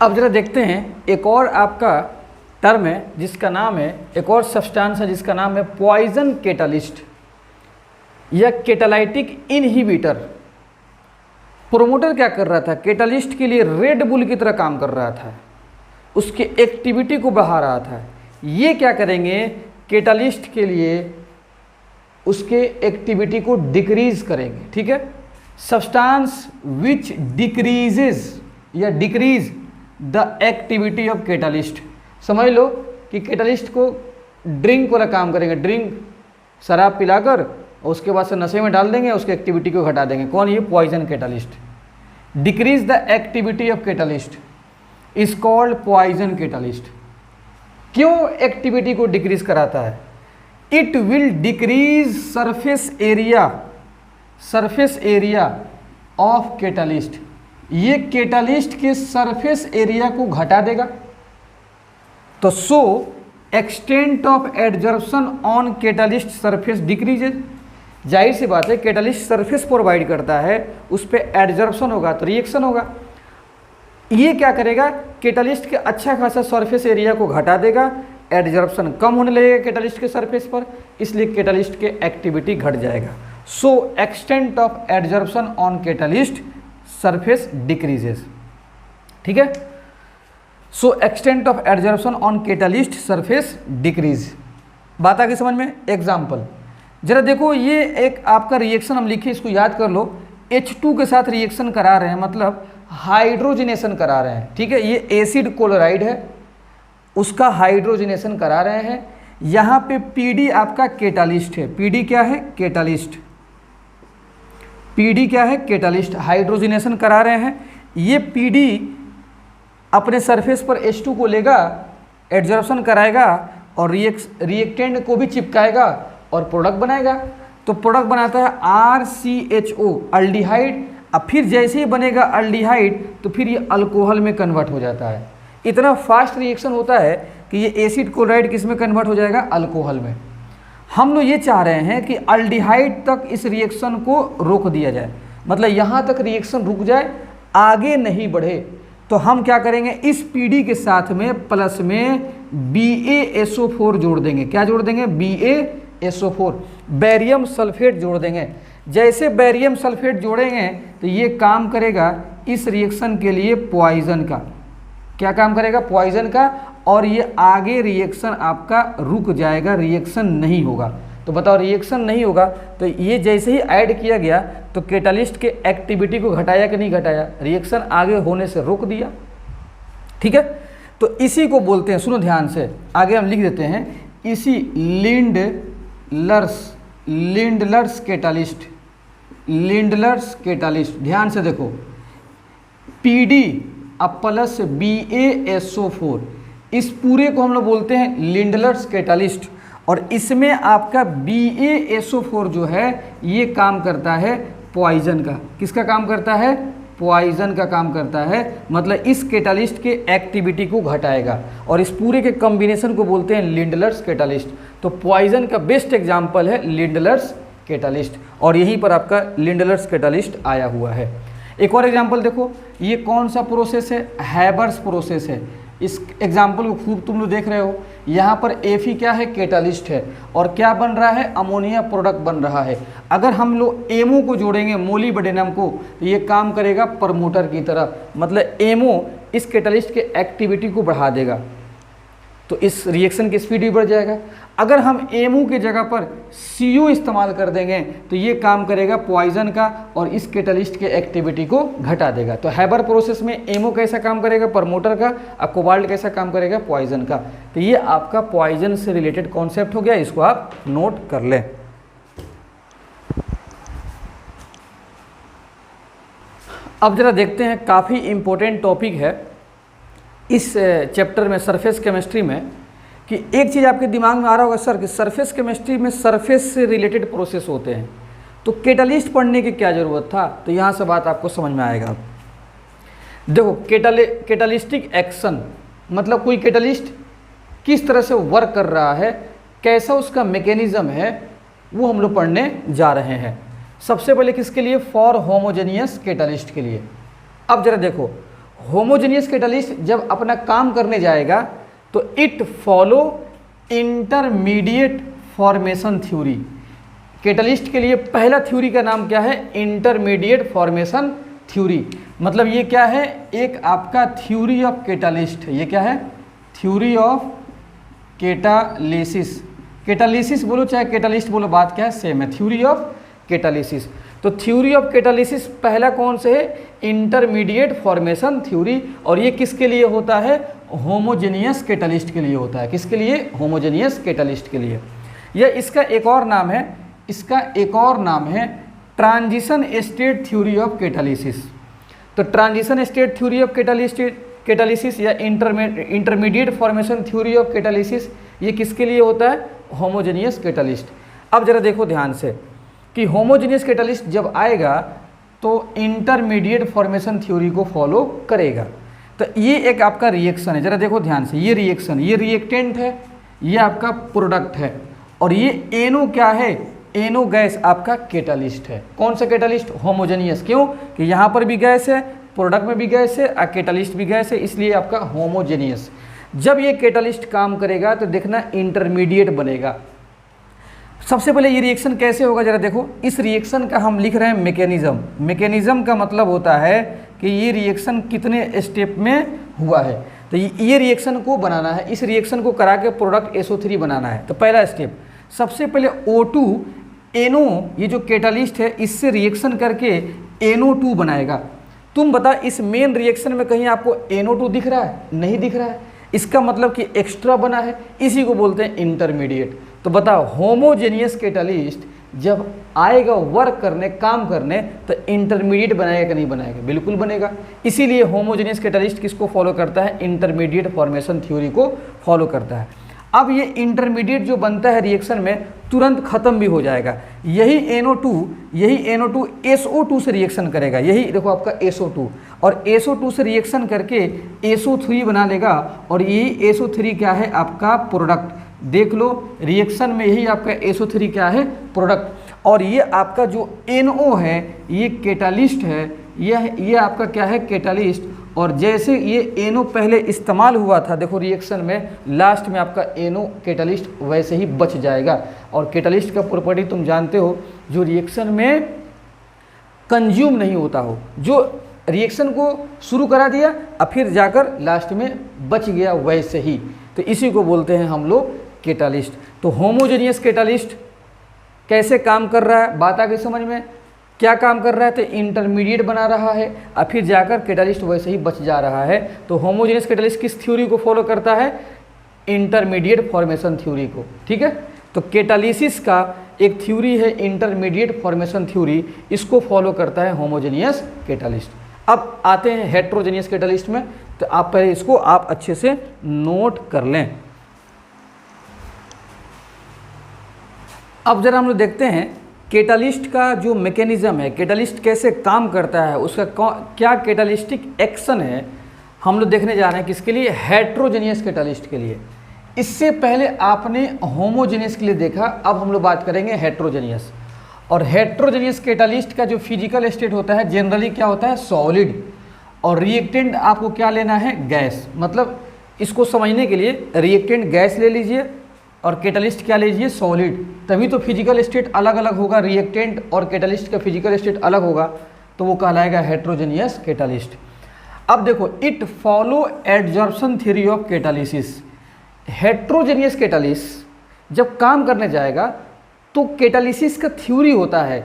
अब जरा देखते हैं एक और आपका टर्म है जिसका नाम है, एक और सब्सटेंस है जिसका नाम है पॉइजन कैटालिस्ट या कैटालाइटिक इनहिबिटर। प्रोमोटर क्या कर रहा था, कैटालिस्ट के लिए रेड बुल की तरह काम कर रहा था, उसकी एक्टिविटी को बढ़ा रहा था। ये क्या करेंगे, कैटालिस्ट के लिए उसके एक्टिविटी को डिक्रीज करेंगे, ठीक है। सब्सटेंस विच डिक्रीजेज या decrease the activity of catalyst. समझ लो कि कैटालिस्ट को ड्रिंक वाला काम करेंगे, ड्रिंक शराब पिलाकर और उसके बाद से नशे में डाल देंगे, उसकी एक्टिविटी को घटा देंगे। कौन, ये poison catalyst. Decrease the activity of catalyst is called poison catalyst. क्यों एक्टिविटी को डिक्रीज कराता है, it will decrease surface area of catalyst. ये कैटालिस्ट के सरफेस एरिया को घटा देगा। तो so extent of adsorption on catalyst surface decreases. जाहिर सी बात है, कैटालिस्ट सरफेस प्रोवाइड करता है, उस पर एडजॉर्प्शन होगा तो रिएक्शन होगा। ये क्या करेगा, कैटालिस्ट के अच्छा खासा सरफेस एरिया को घटा देगा, एडजॉर्प्शन कम होने लगेगा कैटालिस्ट के सरफेस पर, इसलिए कैटालिस्ट के एक्टिविटी घट जाएगा। So extent of adsorption on catalyst surface decreases, ठीक है। So extent of adsorption on catalyst surface decrease. बात आगे समझ में। एग्जाम्पल जरा देखो, ये एक आपका रिएक्शन हम लिखे, इसको याद कर लो। H2 के साथ रिएक्शन करा रहे हैं, मतलब हाइड्रोजनेशन करा रहे हैं, ठीक है। ये एसिड क्लोराइड है, उसका हाइड्रोजनेशन करा रहे हैं। यहाँ पे PD आपका कैटालिस्ट है। PD क्या है, कैटालिस्ट। PD क्या है, कैटालिस्ट। हाइड्रोजनेशन करा रहे हैं। ये PD अपने सरफेस पर H2 को लेगा, एडजॉर्प्शन कराएगा और रिएक्टेंट को भी चिपकाएगा और प्रोडक्ट बनाएगा। तो प्रोडक्ट बनाता है RCHO, अल्डिहाइड। अब फिर जैसे ही बनेगा अल्डिहाइड तो फिर ये अल्कोहल में कन्वर्ट हो जाता है। इतना फास्ट रिएक्शन होता है कि ये एसिड क्लोराइड किस में कन्वर्ट हो जाएगा, अल्कोहल में। हम लोग ये चाह रहे हैं कि अल्डिहाइड तक इस रिएक्शन को रोक दिया जाए, मतलब यहाँ तक रिएक्शन रुक जाए, आगे नहीं बढ़े। तो हम क्या करेंगे, इस PD के साथ में प्लस में BaSO4 जोड़ देंगे। क्या जोड़ देंगे, BaSO4, बैरियम सल्फेट जोड़ देंगे। जैसे बैरियम सल्फेट जोड़ेंगे तो ये काम करेगा इस रिएक्शन के लिए पॉइजन का। क्या काम करेगा, पॉइजन का, और ये आगे रिएक्शन आपका रुक जाएगा, रिएक्शन नहीं होगा। तो बताओ, रिएक्शन नहीं होगा तो ये जैसे ही ऐड किया गया तो कैटालिस्ट के एक्टिविटी को घटाया कि नहीं घटाया, रिएक्शन आगे होने से रोक दिया, ठीक है। तो इसी को बोलते हैं, सुनो ध्यान से, आगे हम लिख देते हैं, इसी लिंडलर्स कैटालिस्ट। ध्यान से देखो, PD अब प्लस BaSO4, इस पूरे को हम लोग बोलते हैं लिंडलर्स कैटालिस्ट। और इसमें आपका BaSO4 जो है ये काम करता है पॉइजन का। किसका काम करता है, पॉइजन का काम करता है, मतलब इस कैटालिस्ट के एक्टिविटी को घटाएगा। और इस पूरे के कॉम्बिनेशन को बोलते हैं लिंडलर्स कैटालिस्ट। तो पॉइजन का बेस्ट एग्जाम्पल है लिंडलर्स कैटालिस्ट, और यहीं पर आपका लिंडलर्स कैटालिस्ट आया हुआ है। एक और एग्जांपल देखो, ये कौन सा प्रोसेस है, हैबर्स प्रोसेस है। इस एग्जाम्पल को खूब तुम लोग देख रहे हो, यहाँ पर Fe क्या है, कैटालिस्ट है, और क्या बन रहा है, अमोनिया प्रोडक्ट बन रहा है। अगर हम लोग एमओ को जोड़ेंगे, मोलिब्डेनम को, तो ये काम करेगा प्रमोटर की तरह, मतलब एमओ इस कैटालिस्ट के एक्टिविटी को बढ़ा देगा, तो इस रिएक्शन की स्पीड भी बढ़ जाएगा। अगर हम एमओ की जगह पर सीओ इस्तेमाल कर देंगे तो ये काम करेगा पॉइजन का और इस कैटालिस्ट के एक्टिविटी को घटा देगा। तो हैबर प्रोसेस में एमओ कैसा काम करेगा, प्रमोटर का, और कोबाल्ट कैसा काम करेगा, पॉइजन का। तो ये आपका पॉइजन से रिलेटेड कॉन्सेप्ट हो गया, इसको आप नोट कर लें। अब जरा देखते हैं, काफ़ी इंपॉर्टेंट टॉपिक है इस चैप्टर में, सरफेस केमिस्ट्री में, कि एक चीज़ आपके दिमाग में आ रहा होगा सर कि सरफेस केमिस्ट्री में सरफेस से रिलेटेड प्रोसेस होते हैं, तो कैटालिस्ट पढ़ने की क्या ज़रूरत था। तो यहाँ से बात आपको समझ में आएगा। देखो, कैटालिस्टिक एक्शन मतलब कोई कैटालिस्ट किस तरह से वर्क कर रहा है, कैसा उसका मैकेनिज्म है, वो हम लोग पढ़ने जा रहे हैं। सबसे पहले किसके लिए, फॉर होमोजेनियस कैटालिस्ट के लिए। अब जरा देखो, होमोजेनियस कैटालिस्ट जब अपना काम करने जाएगा तो it follow intermediate formation theory. Catalyst के लिए पहला थ्योरी का नाम क्या है, इंटरमीडिएट फॉर्मेशन थ्योरी। मतलब ये क्या है, एक आपका थ्योरी ऑफ कैटालिस्ट है। ये क्या है, थ्योरी ऑफ कैटालिसिस। कैटालिसिस बोलो चाहे कैटालिस्ट बोलो, बात क्या है, सेम है, थ्योरी ऑफ कैटालिसिस। तो थ्योरी ऑफ कैटालिसिस पहला कौन से है, इंटरमीडिएट फॉर्मेशन थ्योरी, और ये किसके लिए होता है, होमोजेनियस कैटालिस्ट के लिए होता है। किसके लिए, होमोजेनियस कैटालिस्ट के लिए। यह इसका एक और नाम है, इसका एक और नाम है transition state theory of catalysis. तो transition state theory of catalysis या intermediate formation theory of catalysis, ये किसके लिए होता है, होमोजेनियस कैटालिस्ट। अब जरा देखो ध्यान से कि होमोजेनियस कैटालिस्ट जब आएगा तो इंटरमीडिएट फॉर्मेशन थ्योरी को फॉलो करेगा। तो ये एक आपका रिएक्शन है, जरा देखो ध्यान से, ये रिएक्शन, ये रिएक्टेंट है, ये आपका प्रोडक्ट है, और ये एनो क्या है, एनो गैस आपका कैटालिस्ट है। कौन सा कैटालिस्ट, होमोजेनियस। क्यों कि यहाँ पर भी गैस है, प्रोडक्ट में भी गैस है, और कैटालिस्ट भी गैस है, इसलिए आपका होमोजेनियस। जब ये कैटालिस्ट काम करेगा तो देखना इंटरमीडिएट बनेगा। सबसे पहले ये रिएक्शन कैसे होगा, जरा देखो, इस रिएक्शन का हम लिख रहे हैं मैकेनिज्म। मैकेनिज्म का मतलब होता है कि ये रिएक्शन कितने स्टेप में हुआ है। तो ये रिएक्शन को बनाना है, इस रिएक्शन को करा के प्रोडक्ट SO3 बनाना है। तो पहला स्टेप, सबसे पहले O2 NO, ये जो कैटालिस्ट है इससे रिएक्शन करके NO2 बनाएगा। तुम बता, इस मेन रिएक्शन में कहीं आपको NO2 दिख रहा है, नहीं दिख रहा है, इसका मतलब कि एक्स्ट्रा बना है, इसी को बोलते हैं इंटरमीडिएट। तो बताओ, होमोजेनियस कैटालिस्ट जब आएगा वर्क करने, काम करने, तो इंटरमीडिएट बनाएगा कि नहीं बनाएगा, बिल्कुल बनेगा। इसीलिए होमोजेनियस कैटालिस्ट किसको फॉलो करता है, इंटरमीडिएट फॉर्मेशन थ्योरी को फॉलो करता है। अब ये इंटरमीडिएट जो बनता है रिएक्शन में तुरंत खत्म भी हो जाएगा। यही NO2 SO2 से रिएक्शन करेगा, यही देखो आपका SO2, और SO2 से रिएक्शन करके SO3 बना लेगा, और यही SO3 क्या है, आपका प्रोडक्ट। देख लो, रिएक्शन में यही आपका SO3 क्या है, प्रोडक्ट। और ये आपका जो NO है ये कैटालिस्ट है, ये आपका क्या है, कैटालिस्ट। और जैसे ये NO पहले इस्तेमाल हुआ था, देखो रिएक्शन में लास्ट में आपका NO कैटालिस्ट वैसे ही बच जाएगा। और कैटालिस्ट का प्रॉपर्टी तुम जानते हो, जो रिएक्शन में कंज्यूम नहीं होता हो, जो रिएक्शन को शुरू करा दिया और फिर जाकर लास्ट में बच गया वैसे ही, तो इसी को बोलते हैं हम लोग कैटालिस्ट। तो होमोजेनियस कैटालिस्ट कैसे काम कर रहा है, बात आ गई समझ में, क्या काम कर रहा है, तो इंटरमीडिएट बना रहा है और फिर जाकर कैटालिस्ट वैसे ही बच जा रहा है। तो होमोजेनियस कैटालिस्ट किस थ्योरी को फॉलो करता है, इंटरमीडिएट फॉर्मेशन थ्योरी को। ठीक है, तो कैटालिसिस का एक थ्योरी है इंटरमीडिएट फॉर्मेशन थ्योरी, इसको फॉलो करता है होमोजेनियस कैटालिस्ट। अब आते हैं हेट्रोजेनियस कैटालिस्ट में, तो आप पहले इसको आप अच्छे से नोट कर लें। अब जरा हम लोग देखते हैं कैटालिस्ट का जो मैकेनिज्म है, कैटालिस्ट कैसे काम करता है, उसका क्या कैटालिस्टिक एक्शन है, हम लोग देखने जा रहे हैं। किसके लिए, हेट्रोजेनियस कैटालिस्ट के लिए। इससे पहले आपने होमोजेनियस के लिए देखा, अब हम लोग बात करेंगे हेट्रोजेनियस। और हेट्रोजेनियस कैटालिस्ट का जो फिजिकल स्टेट होता है जनरली क्या होता है, सॉलिड, और रिएक्टेंट आपको क्या लेना है, गैस। मतलब इसको समझने के लिए रिएक्टेंट गैस ले लीजिए और कैटालिस्ट क्या लीजिए, सॉलिड, तभी तो फिजिकल स्टेट अलग अलग होगा, रिएक्टेंट और कैटालिस्ट का फिजिकल स्टेट अलग होगा, तो वो कहलाएगा हेट्रोजेनियस कैटालिस्ट। अब देखो, it follow adsorption theory of catalysis. Heterogeneous catalyst जब काम करने जाएगा तो कैटालिसिस का थ्योरी होता है।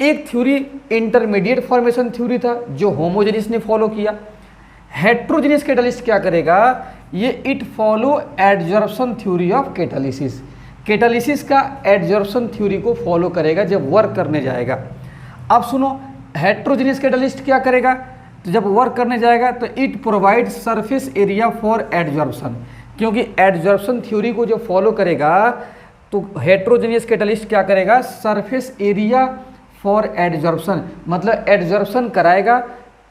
एक थ्योरी इंटरमीडिएट फॉर्मेशन थ्योरी था जो होमोजेनियस ने फॉलो किया। हेट्रोजेनियस कैटालिस्ट क्या करेगा, ये it follow adsorption theory of catalysis. Catalysis का एडजॉर्प्शन थ्योरी को फॉलो करेगा जब वर्क करने जाएगा। अब सुनो, हेट्रोजेनियस कैटालिस्ट क्या करेगा, तो जब वर्क करने जाएगा तो it provide surface area for adsorption, क्योंकि एडजॉर्प्शन थ्योरी को जब फॉलो करेगा तो हेट्रोजेनियस कैटालिस्ट क्या करेगा, सरफेस एरिया फॉर एडजॉर्प्शन, मतलब एडजॉर्प्शन कराएगा,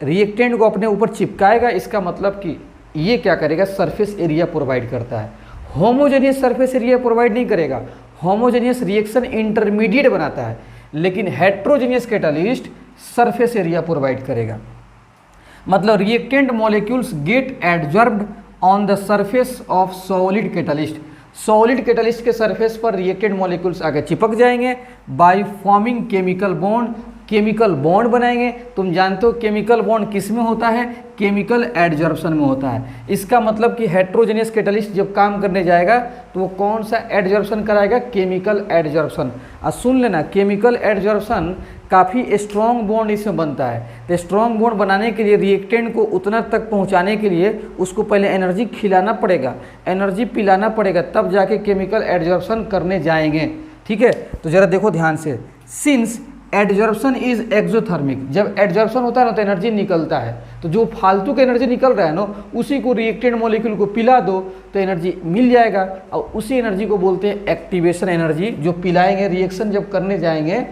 रिएक्टेंट को अपने ऊपर चिपकाएगा। इसका मतलब कि ये क्या करेगा, सरफेस एरिया प्रोवाइड करता है। होमोजेनियस सरफेस एरिया प्रोवाइड नहीं करेगा, होमोजेनियस रिएक्शन इंटरमीडिएट बनाता है, लेकिन heterogeneous catalyst surface area provide करेगा। मतलब reactant molecules get adsorbed on the surface of solid catalyst. Solid catalyst के सरफेस पर रिएक्टेंट मॉलिक्यूल्स आगे चिपक जाएंगे by forming chemical bond, chemical bond बनाएंगे। तुम जानते हो केमिकल बॉन्ड किस में होता है, केमिकल एडजॉर्प्शन में होता है। इसका मतलब कि हेट्रोजेनियस कैटालिस्ट जब काम करने जाएगा तो वो कौन सा एडजॉर्प्शन कराएगा, केमिकल एडजॉर्प्शन। और सुन लेना, केमिकल एडजॉर्प्शन काफ़ी स्ट्रॉन्ग बॉन्ड इसमें बनता है। तो स्ट्रॉन्ग बॉन्ड बनाने के लिए रिएक्टेंट को उतना तक पहुंचाने के लिए उसको पहले एनर्जी खिलाना पड़ेगा, एनर्जी पिलाना पड़ेगा, तब जाके केमिकल एडजॉर्प्शन करने जाएंगे। ठीक है, तो ज़रा देखो ध्यान से, सिंस एडजॉर्प्शन इज एक्सोथर्मिक, जब एडजॉर्प्शन होता है ना तो एनर्जी निकलता है, तो जो फालतू का एनर्जी निकल रहा है ना उसी को रिएक्टेंट मॉलिक्यूल को पिला दो तो एनर्जी मिल जाएगा, और उसी एनर्जी को बोलते हैं एक्टिवेशन एनर्जी। जो पिलाएंगे, रिएक्शन जब करने जाएंगे,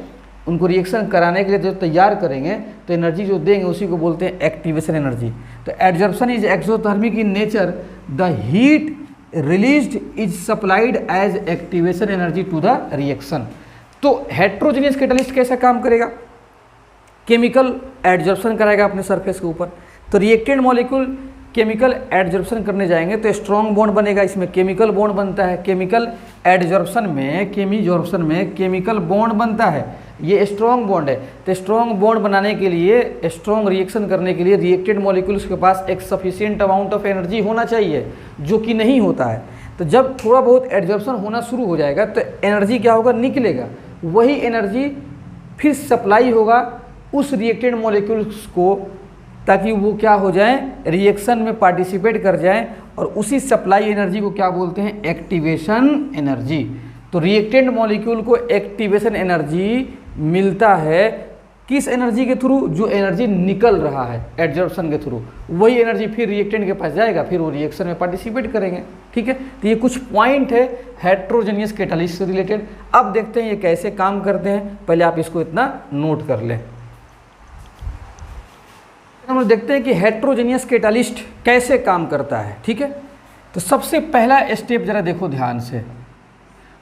उनको रिएक्शन कराने के लिए जो तैयार करेंगे तो एनर्जी जो देंगे उसी को बोलते हैं एक्टिवेशन एनर्जी। तो adsorption is exothermic in nature, the heat released is supplied as activation energy to the reaction. तो हेट्रोजेनियस कैटालिस्ट कैसा काम करेगा, केमिकल एडजॉर्प्शन कराएगा अपने सरफेस के ऊपर। तो रिएक्टेंट मॉलिक्यूल केमिकल एडजॉर्प्शन करने जाएंगे तो स्ट्रॉन्ग बॉन्ड बनेगा, इसमें केमिकल बॉन्ड बनता है। केमिकल एडजॉर्प्शन में, केमिजॉर्प्शन में केमिकल बॉन्ड बनता है, ये स्ट्रॉन्ग बॉन्ड है। तो स्ट्रॉन्ग बॉन्ड बनाने के लिए, स्ट्रॉन्ग रिएक्शन करने के लिए रिएक्टेंट मॉलिक्यूल्स के पास एक सफिशिएंट अमाउंट ऑफ एनर्जी होना चाहिए, जो कि नहीं होता है। तो जब थोड़ा बहुत एडजॉर्प्शन होना शुरू हो जाएगा तो एनर्जी क्या होगा, निकलेगा। वही एनर्जी फिर सप्लाई होगा उस रिएक्टेंट मॉलिक्यूल्स को, ताकि वो क्या हो जाए, रिएक्शन में पार्टिसिपेट कर जाएं, और उसी सप्लाई एनर्जी को क्या बोलते हैं, एक्टिवेशन एनर्जी। तो रिएक्टेंट मॉलिक्यूल को एक्टिवेशन एनर्जी मिलता है किस एनर्जी के थ्रू, जो एनर्जी निकल रहा है एडजॉर्प्शन के थ्रू, वही एनर्जी फिर रिएक्टेंट के पास जाएगा, फिर वो रिएक्शन में पार्टिसिपेट करेंगे। ठीक है, तो ये कुछ पॉइंट है हेट्रोजेनियस कैटालिस्ट से रिलेटेड। अब देखते हैं ये कैसे काम करते हैं, पहले आप इसको इतना नोट कर लें। हम लोग देखते हैं कि हेट्रोजेनियस कैटालिस्ट कैसे काम करता है। ठीक है, तो सबसे पहला स्टेप जरा देखो ध्यान से,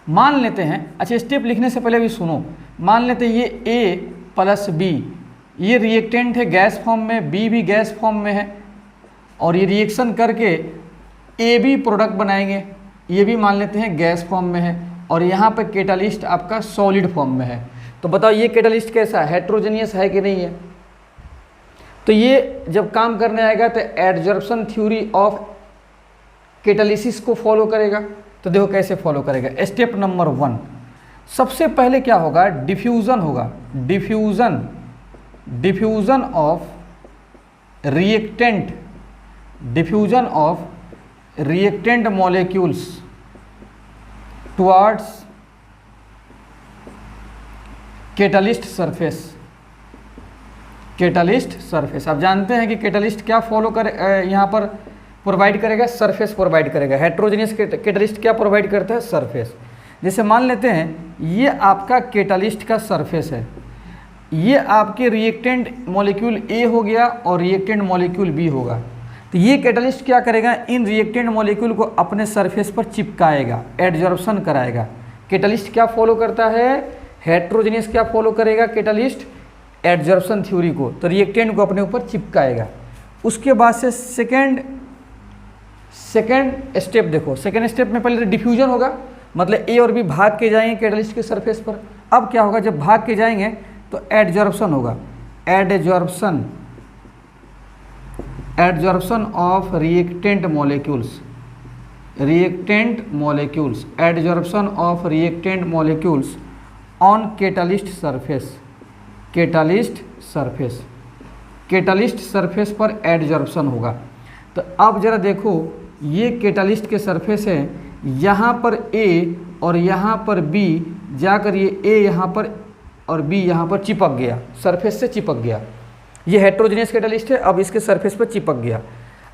मान लेते हैं, अच्छा स्टेप लिखने से पहले भी सुनो, मान लेते हैं ये A प्लस B, ये रिएक्टेंट है गैस फॉर्म में, B भी गैस फॉर्म में है, और ये रिएक्शन करके AB प्रोडक्ट बनाएंगे, ये भी मान लेते हैं गैस फॉर्म में है, और यहाँ पे कैटालिस्ट आपका सॉलिड फॉर्म में है। तो बताओ ये कैटालिस्ट कैसा है, हेट्रोजेनियस है कि नहीं है। तो ये जब काम करने आएगा तो एडजॉर्प्शन थ्योरी ऑफ कैटालिसिस को फॉलो करेगा। तो देखो कैसे फॉलो करेगा। स्टेप नंबर 1, सबसे पहले क्या होगा, डिफ्यूज़न होगा, diffusion of reactant, diffusion of reactant molecules towards catalyst surface, catalyst surface. आप जानते हैं कि कैटालिस्ट क्या फॉलो कर यहाँ पर प्रोवाइड करेगा, सरफेस प्रोवाइड करेगा। हेट्रोजेनियस कैटालिस्ट क्या प्रोवाइड करता है, सरफेस। जैसे मान लेते हैं ये आपका कैटालिस्ट का सरफेस है, ये आपके रिएक्टेंट मॉलिक्यूल A हो गया और रिएक्टेंट मॉलिक्यूल B होगा। तो ये कैटालिस्ट क्या करेगा, इन रिएक्टेंट मॉलिक्यूल को अपने सरफेस पर चिपकाएगा, एडजॉर्प्शन कराएगा। कैटालिस्ट क्या फॉलो करता है, हेट्रोजेनियस क्या फॉलो करेगा कैटालिस्ट, एडजॉर्प्शन थ्योरी को, तो रिएक्टेंट को अपने ऊपर चिपकाएगा। उसके बाद से सेकेंड स्टेप देखो, सेकेंड स्टेप में पहले डिफ्यूजन होगा, मतलब ए और बी भाग के जाएंगे कैटालिस्ट के सरफेस पर। अब क्या होगा, जब भाग के जाएंगे तो एडजॉर्प्शन होगा, adsorption of reactant molecules, adsorption of reactant molecules on catalyst surface पर एडजॉर्प्शन होगा। तो अब जरा देखो, ये कैटालिस्ट के सरफेस है, यहाँ पर ए और यहाँ पर बी जाकर ये ए यहाँ पर और बी यहाँ पर चिपक गया, सरफेस से चिपक गया। ये हेट्रोजेनियस कैटालिस्ट है, अब इसके सरफेस पर चिपक गया।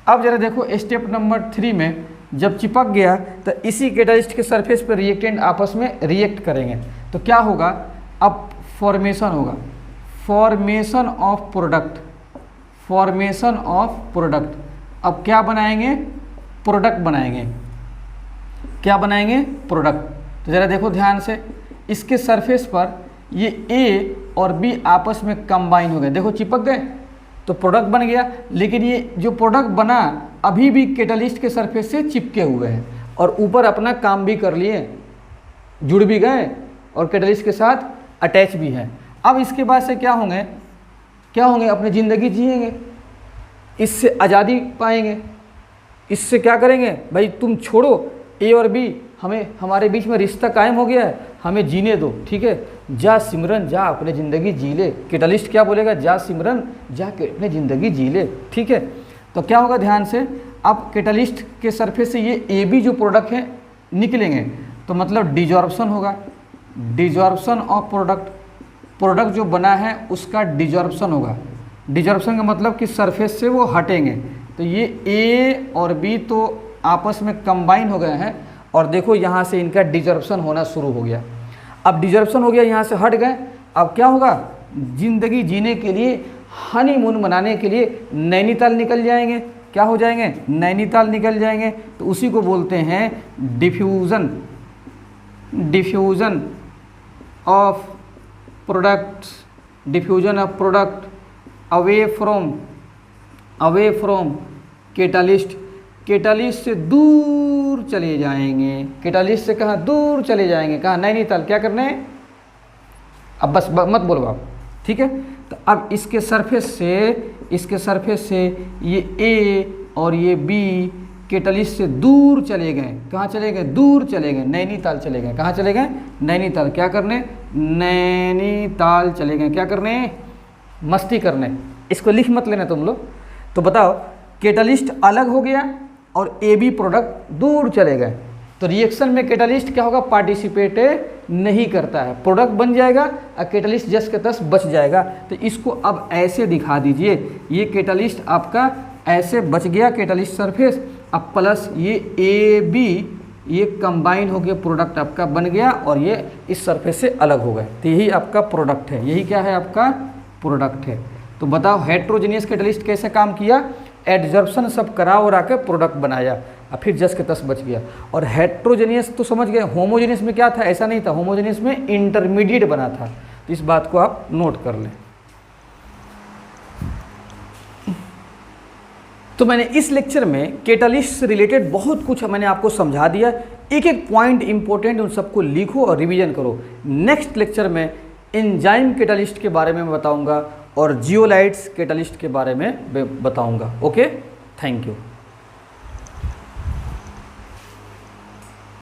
अब जरा देखो स्टेप नंबर 3 में जब चिपक गया तो इसी कैटालिस्ट के सरफेस पर रिएक्टेंट आपस में रिएक्ट करेंगे, तो क्या होगा, अब फॉर्मेशन होगा, फॉर्मेशन ऑफ प्रोडक्ट। अब क्या बनाएंगे, प्रोडक्ट बनाएंगे। क्या बनाएंगे, प्रोडक्ट। तो ज़रा देखो ध्यान से, इसके सरफेस पर ये ए और बी आपस में कंबाइन हो गए, देखो चिपक गए तो प्रोडक्ट बन गया। लेकिन ये जो प्रोडक्ट बना अभी भी कैटालिस्ट के सरफेस से चिपके हुए हैं और ऊपर अपना काम भी कर लिए, जुड़ भी गए और कैटालिस्ट के साथ अटैच भी हैं। अब इसके बाद से क्या होंगे, अपनी ज़िंदगी जिएंगे, इससे आज़ादी पाएंगे। इससे क्या करेंगे भाई, तुम छोड़ो ए और बी, हमारे बीच में रिश्ता कायम हो गया है, हमें जीने दो, ठीक है, जा सिमरन जा अपनी ज़िंदगी जी ले। कैटालिस्ट क्या बोलेगा, जा सिमरन जा अपनी ज़िंदगी जी ले, ठीक है। तो क्या होगा ध्यान से, अब कैटालिस्ट के सरफेस से ये ए बी जो प्रोडक्ट हैं निकलेंगे, तो मतलब डिजॉर्प्शन होगा, डिजॉर्प्शन ऑफ प्रोडक्ट जो बना है उसका डिजॉर्प्शन होगा। डिजॉर्प्शन का मतलब कि सरफेस से वो हटेंगे। तो ये ए और बी तो आपस में कंबाइन हो गए हैं और देखो यहाँ से इनका डिजॉर्प्शन होना शुरू हो गया। अब डिजॉर्प्शन हो गया, यहाँ से हट गए। अब क्या होगा, ज़िंदगी जीने के लिए, हनीमून मनाने के लिए नैनीताल निकल जाएंगे। क्या हो जाएंगे, नैनीताल निकल जाएंगे। तो उसी को बोलते हैं diffusion of product away from catalyst से दूर चले जाएंगे। कैटालिस्ट से कहाँ दूर चले जाएंगे, कहाँ, नैनीताल। क्या करना है, अब बस मत बोलो आप, ठीक है। तो अब इसके सरफेस से ये ए और ये बी कैटालिस्ट से दूर चले गए। कहाँ चले गए, दूर चले गए, नैनीताल चले गए। कहाँ चले गए, नैनीताल। क्या करने, नैनीताल चले गए। क्या करने, मस्ती करने। इसको लिख मत लेना तुम लोग। तो बताओ, कैटालिस्ट अलग हो गया और ए बी प्रोडक्ट दूर चले गए, तो रिएक्शन में कैटालिस्ट क्या होगा, पार्टिसिपेट नहीं करता है, प्रोडक्ट बन जाएगा और कैटालिस्ट जस के तस बच जाएगा। तो इसको अब ऐसे दिखा दीजिए, ये कैटालिस्ट आपका ऐसे बच गया, कैटालिस्ट सरफेस, अब प्लस ये ए बी ये कंबाइन हो गया, प्रोडक्ट आपका बन गया और ये इस सरफेस से अलग हो गए। तो यही आपका प्रोडक्ट है, यही क्या है, आपका प्रोडक्ट है। तो बताओ हेट्रोजेनियस कैटालिस्ट कैसे काम किया, एडजॉर्प्शन सब करा और आकर प्रोडक्ट बनाया और फिर जस के तस बच गया। और हेट्रोजेनियस तो समझ गए, होमोजेनियस में क्या था, ऐसा नहीं था, होमोजेनियस में इंटरमीडिएट बना था। तो इस बात को आप नोट कर लें। तो मैंने इस लेक्चर में कैटालिस्ट से रिलेटेड बहुत कुछ मैंने आपको समझा दिया। एक एक पॉइंट इंपॉर्टेंट उन सबको लिखो और रिवीजन करो। नेक्स्ट लेक्चर में एंजाइम कैटालिस्ट के बारे में बताऊंगा और जियोलाइट्स कैटालिस्ट के बारे में बताऊंगा। Okay, thank you.